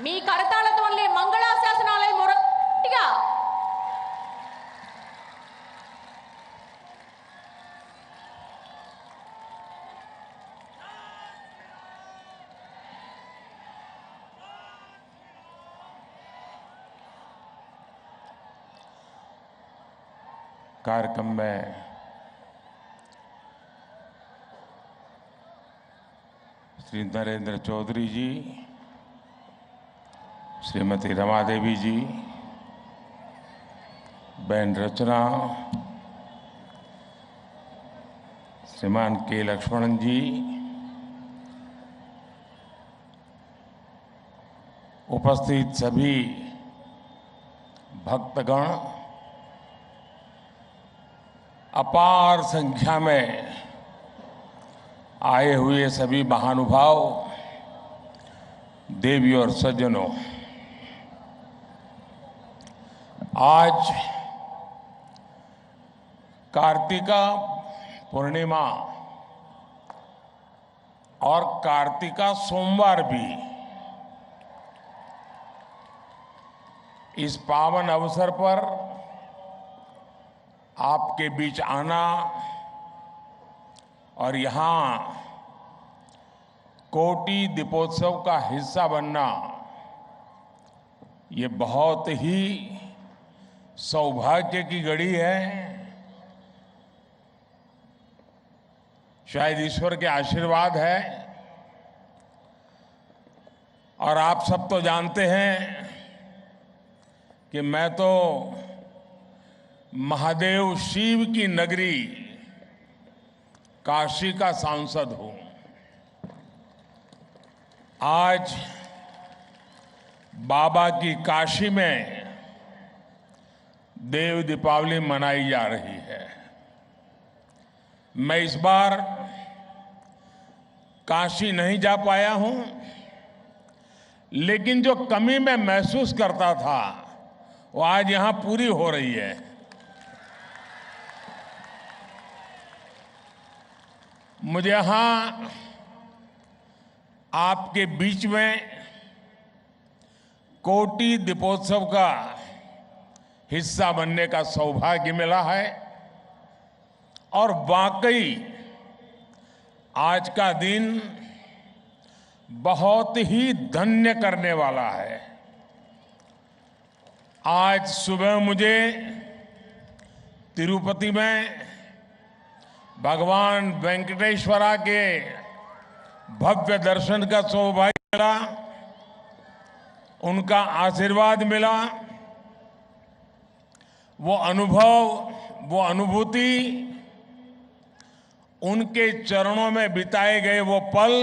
మీ కరతాళతో మంగళాశాసనాలయ మొరటిగా कार्यक्रम में श्री नरेंद्र चौधरी जी, श्रीमती रमा देवी जी, बहन रचना, श्रीमान के लक्ष्मणन जी, उपस्थित सभी भक्तगण, अपार संख्या में आए हुए सभी महानुभाव, देवी और सज्जनों, आज कार्तिका पूर्णिमा और कार्तिका सोमवार भी इस पावन अवसर पर आपके बीच आना और यहाँ कोटि दीपोत्सव का हिस्सा बनना, ये बहुत ही सौभाग्य की घड़ी है। शायद ईश्वर के आशीर्वाद है। और आप सब तो जानते हैं कि मैं तो महादेव शिव की नगरी काशी का सांसद हूं। आज बाबा की काशी में देव दीपावली मनाई जा रही है। मैं इस बार काशी नहीं जा पाया हूं, लेकिन जो कमी मैं महसूस करता था वो आज यहां पूरी हो रही है। मुझे यहां आपके बीच में कोटि दीपोत्सव का हिस्सा बनने का सौभाग्य मिला है और वाकई आज का दिन बहुत ही धन्य करने वाला है। आज सुबह मुझे तिरुपति में भगवान वेंकटेश्वरा के भव्य दर्शन का सौभाग्य मिला, उनका आशीर्वाद मिला। वो अनुभव, वो अनुभूति, उनके चरणों में बिताए गए वो पल,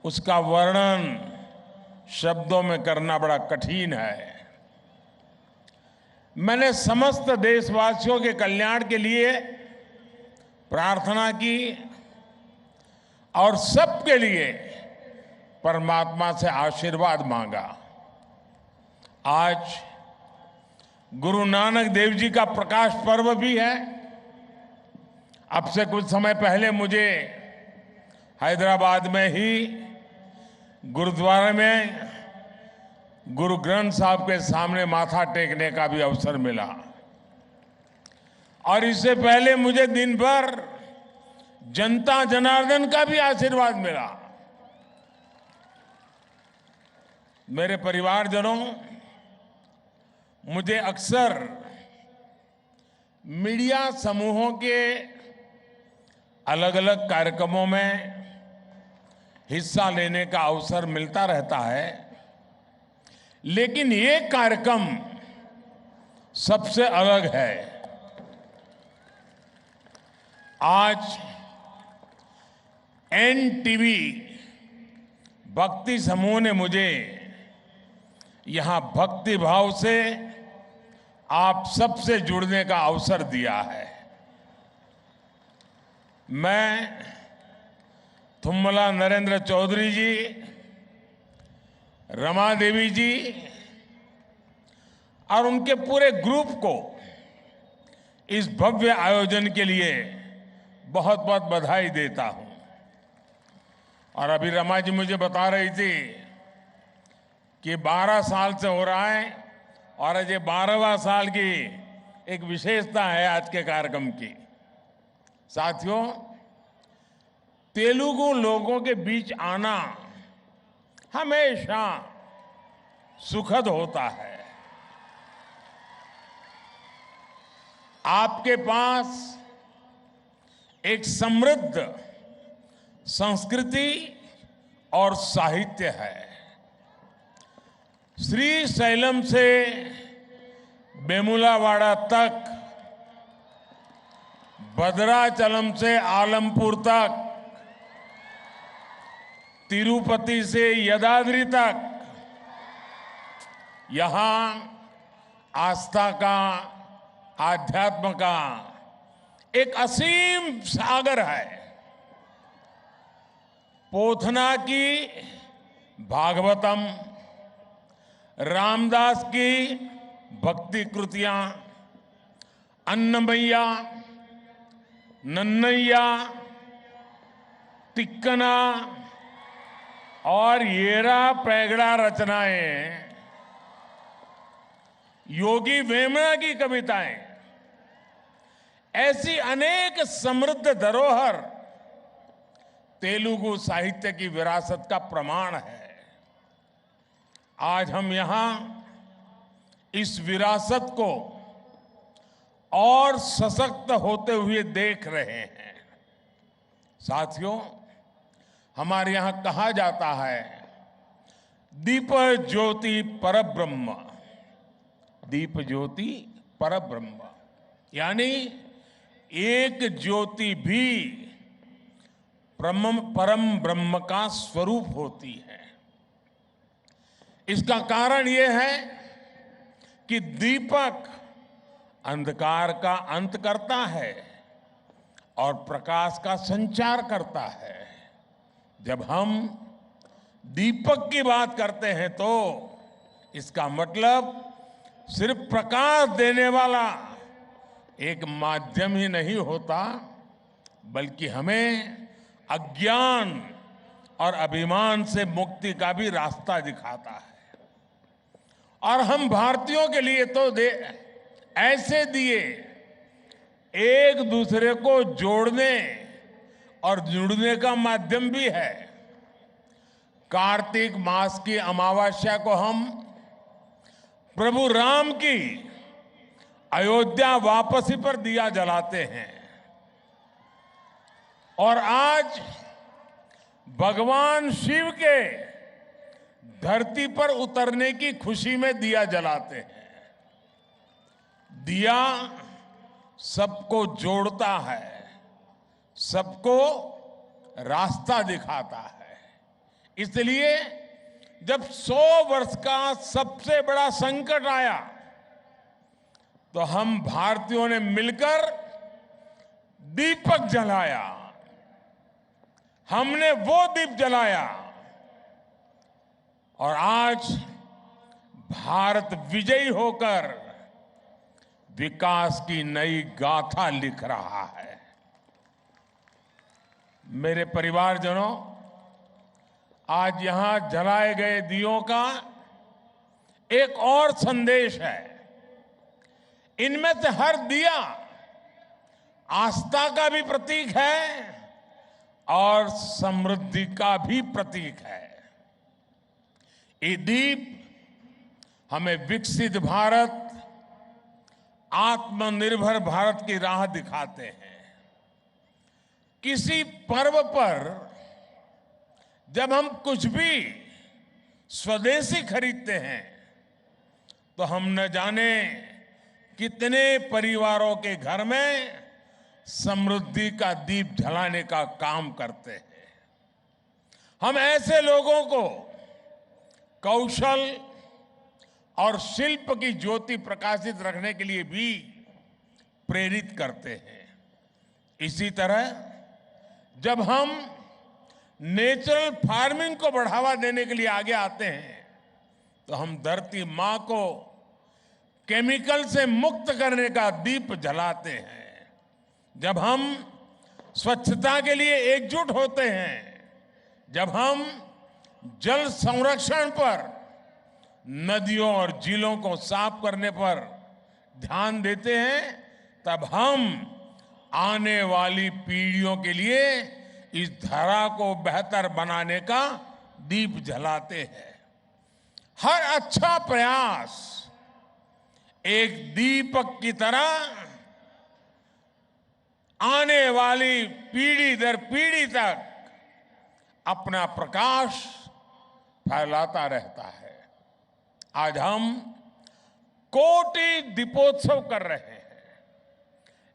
उसका वर्णन शब्दों में करना बड़ा कठिन है। मैंने समस्त देशवासियों के कल्याण के लिए प्रार्थना की और सबके लिए परमात्मा से आशीर्वाद मांगा। आज गुरु नानक देव जी का प्रकाश पर्व भी है। अब से कुछ समय पहले मुझे हैदराबाद में ही गुरुद्वारे में गुरु ग्रंथ साहब के सामने माथा टेकने का भी अवसर मिला और इससे पहले मुझे दिन भर जनता जनार्दन का भी आशीर्वाद मिला। मेरे परिवारजनों, मुझे अक्सर मीडिया समूहों के अलग अलग कार्यक्रमों में हिस्सा लेने का अवसर मिलता रहता है, लेकिन ये कार्यक्रम सबसे अलग है। आज एनटीवी भक्ति समूह ने मुझे यहां भक्ति भाव से आप सबसे जुड़ने का अवसर दिया है। मैं थुम्मला नरेंद्र चौधरी जी, रमा देवी जी और उनके पूरे ग्रुप को इस भव्य आयोजन के लिए बहुत बहुत बधाई देता हूं। और अभी रमा जी मुझे बता रही थी कि 12 साल से हो रहा है और आज ये 12वां साल की एक विशेषता है आज के कार्यक्रम की। साथियों, तेलुगु लोगों के बीच आना हमेशा सुखद होता है। आपके पास एक समृद्ध संस्कृति और साहित्य है। श्रीशैलम से वेमुलावाड़ा तक, भद्राचलम से आलमपुर तक, तिरुपति से यदाद्रि तक, यहां आस्था का, आध्यात्म का एक असीम सागर है। पोथना की भागवतम, रामदास की भक्ति कृतियां, अन्नमैया, नन्नैया, तिक्कना और येरा पैगड़ा रचनाएं, योगी वेमना की कविताएं, ऐसी अनेक समृद्ध धरोहर तेलुगु साहित्य की विरासत का प्रमाण है। आज हम यहां इस विरासत को और सशक्त होते हुए देख रहे हैं। साथियों, हमारे यहां कहा जाता है, दीप ज्योति परब्रह्म, दीप ज्योति परब्रह्म, यानी एक ज्योति भी परम ब्रह्म का स्वरूप होती है। इसका कारण यह है कि दीपक अंधकार का अंत करता है और प्रकाश का संचार करता है। जब हम दीपक की बात करते हैं तो इसका मतलब सिर्फ प्रकाश देने वाला एक माध्यम ही नहीं होता, बल्कि हमें अज्ञान और अभिमान से मुक्ति का भी रास्ता दिखाता है। और हम भारतीयों के लिए तो ऐसे दिए एक दूसरे को जोड़ने और जुड़ने का माध्यम भी है। कार्तिक मास की अमावस्या को हम प्रभु राम की अयोध्या वापसी पर दिया जलाते हैं और आज भगवान शिव के धरती पर उतरने की खुशी में दिया जलाते हैं। दिया सबको जोड़ता है, सबको रास्ता दिखाता है। इसलिए जब 100 वर्ष का सबसे बड़ा संकट आया तो हम भारतीयों ने मिलकर दीपक जलाया। हमने वो दीप जलाया और आज भारत विजयी होकर विकास की नई गाथा लिख रहा है। मेरे परिवारजनों, आज यहां जलाए गए दियों का एक और संदेश है। इनमें से हर दिया आस्था का भी प्रतीक है और समृद्धि का भी प्रतीक है। ये दीप हमें विकसित भारत, आत्मनिर्भर भारत की राह दिखाते हैं। किसी पर्व पर जब हम कुछ भी स्वदेशी खरीदते हैं तो हम न जाने कितने परिवारों के घर में समृद्धि का दीप जलाने का काम करते हैं। हम ऐसे लोगों को कौशल और शिल्प की ज्योति प्रकाशित रखने के लिए भी प्रेरित करते हैं। इसी तरह जब हम नेचुरल फार्मिंग को बढ़ावा देने के लिए आगे आते हैं तो हम धरती मां को केमिकल से मुक्त करने का दीप जलाते हैं। जब हम स्वच्छता के लिए एकजुट होते हैं, जब हम जल संरक्षण पर नदियों और झीलों को साफ करने पर ध्यान देते हैं, तब हम आने वाली पीढ़ियों के लिए इस धरा को बेहतर बनाने का दीप जलाते हैं। हर अच्छा प्रयास एक दीपक की तरह आने वाली पीढ़ी दर पीढ़ी तक अपना प्रकाश फैलाता रहता है। आज हम कोटि दीपोत्सव कर रहे हैं,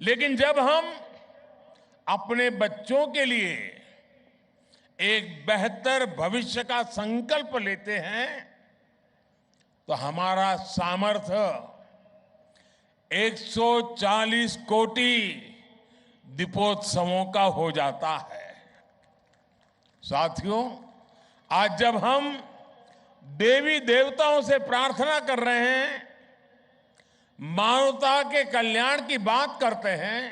लेकिन जब हम अपने बच्चों के लिए एक बेहतर भविष्य का संकल्प लेते हैं तो हमारा सामर्थ्य 140 कोटि दीपोत्सवों का हो जाता है। साथियों, आज जब हम देवी देवताओं से प्रार्थना कर रहे हैं, मानवता के कल्याण की बात करते हैं,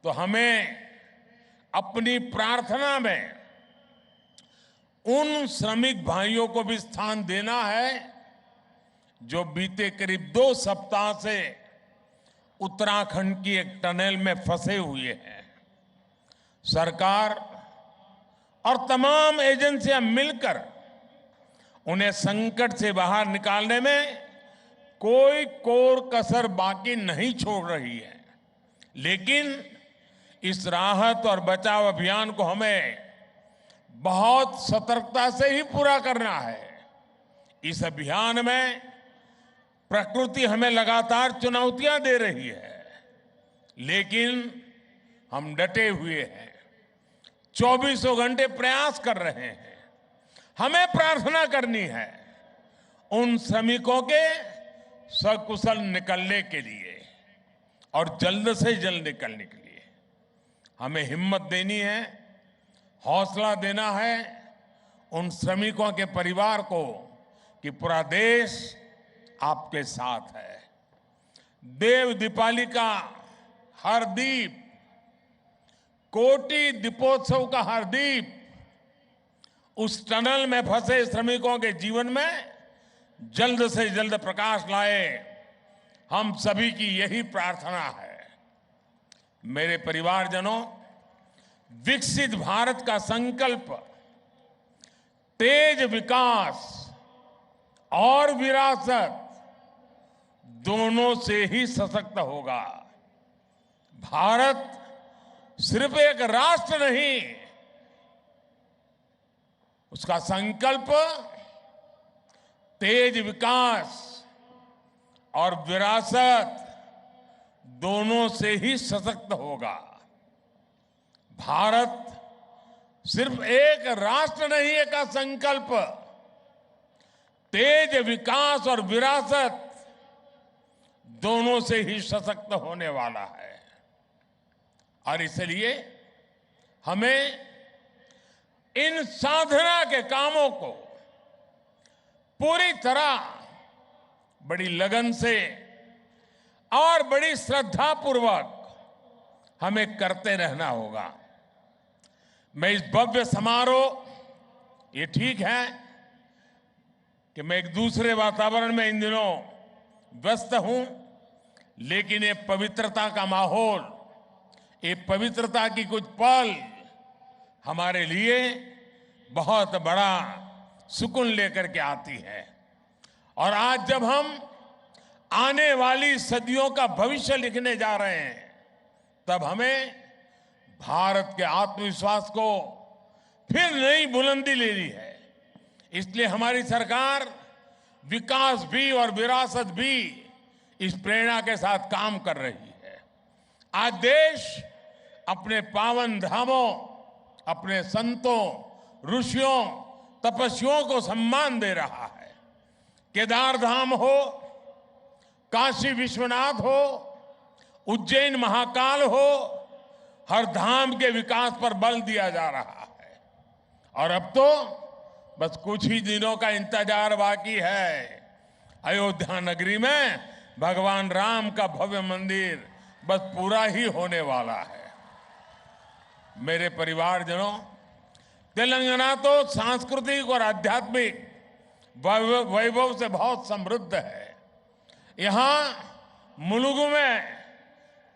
तो हमें अपनी प्रार्थना में उन श्रमिक भाइयों को भी स्थान देना है जो बीते करीब 2 सप्ताह से उत्तराखंड की एक टनल में फंसे हुए हैं। सरकार और तमाम एजेंसियां मिलकर उन्हें संकट से बाहर निकालने में कोई कोर कसर बाकी नहीं छोड़ रही है, लेकिन इस राहत और बचाव अभियान को हमें बहुत सतर्कता से ही पूरा करना है। इस अभियान में प्रकृति हमें लगातार चुनौतियां दे रही है, लेकिन हम डटे हुए हैं, 24 घंटे प्रयास कर रहे हैं। हमें प्रार्थना करनी है उन श्रमिकों के सकुशल निकलने के लिए और जल्द से जल्द निकलने के लिए। हमें हिम्मत देनी है, हौसला देना है उन श्रमिकों के परिवार को कि पूरा देश आपके साथ है। देव दीपावली का हर दीप, कोटि दीपोत्सव का हर दीप उस टनल में फंसे श्रमिकों के जीवन में जल्द से जल्द प्रकाश लाए। हम सभी की यही प्रार्थना है। मेरे परिवारजनों, विकसित भारत का संकल्प तेज विकास और विरासत दोनों से ही सशक्त होगा। भारत सिर्फ एक राष्ट्र नहीं, उसका संकल्प तेज विकास और विरासत दोनों से ही सशक्त होगा। भारत सिर्फ एक राष्ट्र नहीं है का संकल्प तेज विकास और विरासत दोनों से ही सशक्त होने वाला है। और इसलिए हमें इन साधना के कामों को पूरी तरह बड़ी लगन से और बड़ी श्रद्धापूर्वक हमें करते रहना होगा। मैं इस भव्य समारोह, ये ठीक है कि मैं एक दूसरे वातावरण में इन दिनों व्यस्त हूं, लेकिन ये पवित्रता का माहौल, ये पवित्रता की कुछ पल हमारे लिए बहुत बड़ा सुकून लेकर के आती है। और आज जब हम आने वाली सदियों का भविष्य लिखने जा रहे हैं, तब हमें भारत के आत्मविश्वास को फिर नई बुलंदी लेनी है। इसलिए हमारी सरकार विकास भी और विरासत भी इस प्रेरणा के साथ काम कर रही है। आज देश अपने पावन धामों, अपने संतों, ऋषियों, तपस्वियों को सम्मान दे रहा है। केदार धाम हो, काशी विश्वनाथ हो, उज्जैन महाकाल हो, हर धाम के विकास पर बल दिया जा रहा है। और अब तो बस कुछ ही दिनों का इंतजार बाकी है। अयोध्या नगरी में भगवान राम का भव्य मंदिर बस पूरा ही होने वाला है। मेरे परिवारजनों, तेलंगाना तो सांस्कृतिक और आध्यात्मिक वैभव से बहुत समृद्ध है। यहां मुलुगु में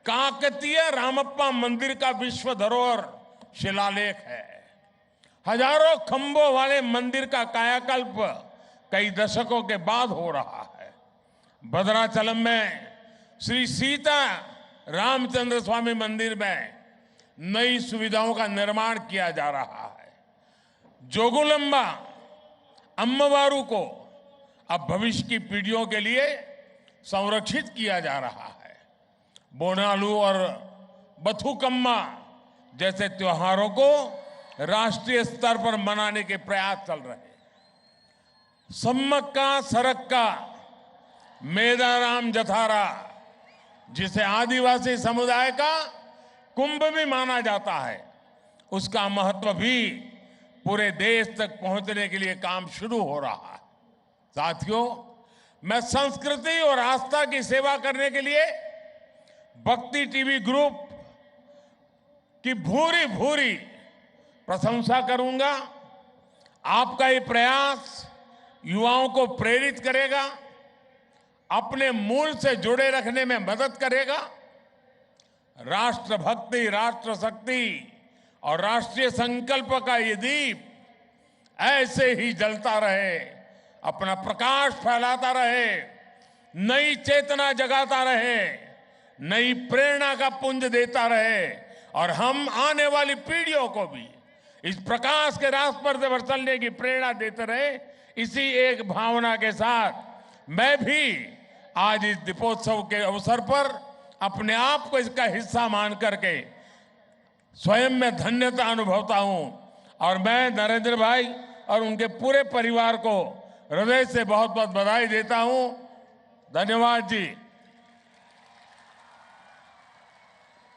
काकतीय रामप्पा मंदिर का विश्व धरोहर शिलालेख है। हजारों खंभों वाले मंदिर का कायाकल्प कई दशकों के बाद हो रहा है। भद्राचलम में श्री सीता रामचंद्र स्वामी मंदिर में नई सुविधाओं का निर्माण किया जा रहा है। जोगुलंबा अम्मवारू को अब भविष्य की पीढ़ियों के लिए संरक्षित किया जा रहा है। बोनालू और बथुकम्मा जैसे त्योहारों को राष्ट्रीय स्तर पर मनाने के प्रयास चल रहे हैं। सम्मक्का सरक्का मेदाराम जथारा, जिसे आदिवासी समुदाय का कुंभ भी माना जाता है, उसका महत्व भी पूरे देश तक पहुंचने के लिए काम शुरू हो रहा है। साथियों, मैं संस्कृति और आस्था की सेवा करने के लिए भक्ति टीवी ग्रुप की भूरी भूरी प्रशंसा करूंगा। आपका ये प्रयास युवाओं को प्रेरित करेगा, अपने मूल से जुड़े रखने में मदद करेगा। राष्ट्रभक्ति, राष्ट्रशक्ति और राष्ट्रीय संकल्प का ये दीप ऐसे ही जलता रहे, अपना प्रकाश फैलाता रहे, नई चेतना जगाता रहे, नई प्रेरणा का पुंज देता रहे और हम आने वाली पीढ़ियों को भी इस प्रकाश के रास्ते पर चलने की प्रेरणा देते रहे। इसी एक भावना के साथ मैं भी आज इस दीपोत्सव के अवसर पर अपने आप को इसका हिस्सा मान करके स्वयं में धन्यता अनुभवता हूं और मैं नरेंद्र भाई और उनके पूरे परिवार को हृदय से बहुत बहुत बधाई देता हूं। धन्यवाद जी।